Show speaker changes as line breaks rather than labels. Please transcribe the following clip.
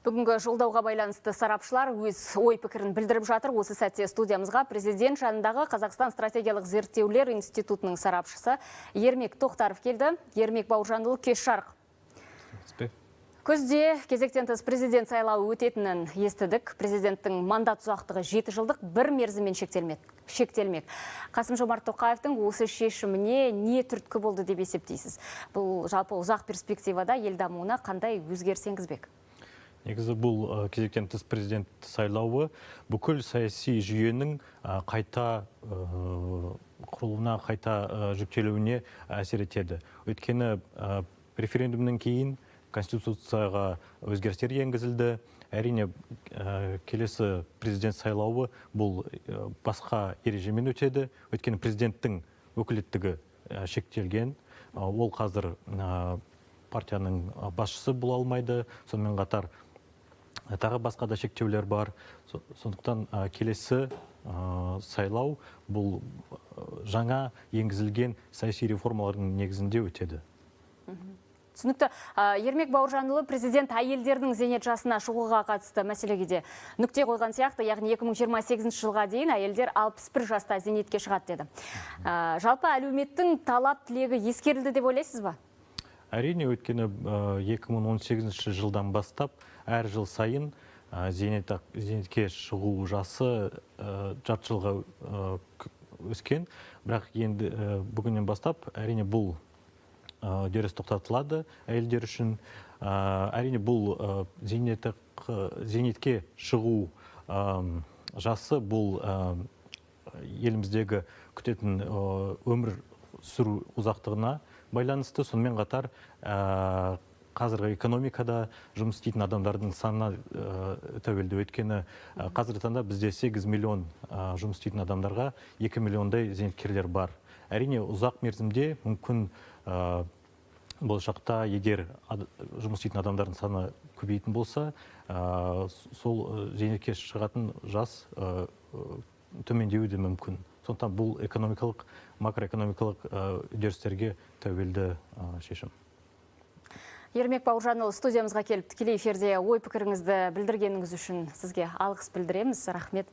Бүгінгі жолдауға байланысты сарапшылар өз ой пікірін білдіріп жатыр. Осы сәтте студиямызға президент жанындағы Қазақстан стратегиялық зерттеулер институтының сарапшысы Ермек Тоқтаров келді. Ермек Бауыржанұлы, кеш жарық. Күзде кезектен тыс президент сайлауы өтетінін естідік. Президенттің мандат ұзақтығы 7 жылдық бір мерзіммен шектелмек. Қасым-Жомарт Тоқаевтың осы шешіміне не түрткі болды деп есептейсіз? Бұл жалпы ұзақ перспективада ел дамуына қандай өзгеріс енгізбек?
Негізі бұл кезектен тыс президент сайлауы бүкіл саяси жүйенің қайта құрылуына, қайта жүктелуіне әсер етеді. Өйткені референдумнан кейін Конституцияға өзгерістер енгізілді. Әрине, келесі президент сайлауы бұл басқа ережемен өтеді. Өйткені президенттің өкілеттігі шектелген. Ол қазір партияның басшысы бола алмайды. Сонымен қатар тағы басқа да шектеулер бар. Сондықтан келесі сайлау бұл жаңа енгізілген саяси реформалардың негізінде өтеді.
Түсінікті. Ермек Бауыржанұлы, президент әйелдердің зейнет жасына шығуға қатысты мәселеге де нүкте қойған сияқты, яғни 2028 жылға дейін әйелдер 61 жаста зейнетке шығады деді. Жалпы әлеуметтің талап тілегі ескерілді деп ойлайсыз ба?
Әрине, өткені 2018 жылдан бастап әр жыл сайын зейнетке шығу жасы жарты жылға өскен. Бірақ енді бүгіннен бастап әрине бұл үдеріс тоқтатылады әйелдер үшін. Әрине бұл зейнетке шығу жасы бұл еліміздегі күтетін өмір сүру ұзақтығына байланысты. Сонымен қатар қазіргі экономикада жұмыс істейтін адамдардың санына тәуелді. Өйткені қазіргі таңда бізде 8 миллион жұмыс істейтін адамдарға 2 миллиондай зейнеткерлер бар. Әрине, ұзақ мерзімде мүмкін болашақта егер жұмыс істейтін адамдардың саны көбейтін болса, сол зейнетке шығатын жас төмендеуі де мүмкін. Сондықтан бұл экономикалық, макроэкономикалық үдерістерге тәуелді шешім.
Ермек Бауыржанұлы, студиямызға келіп тікелей эфирде ой пікіріңізді білдіргеніңіз үшін сізге алғыс білдіреміз. Рахмет.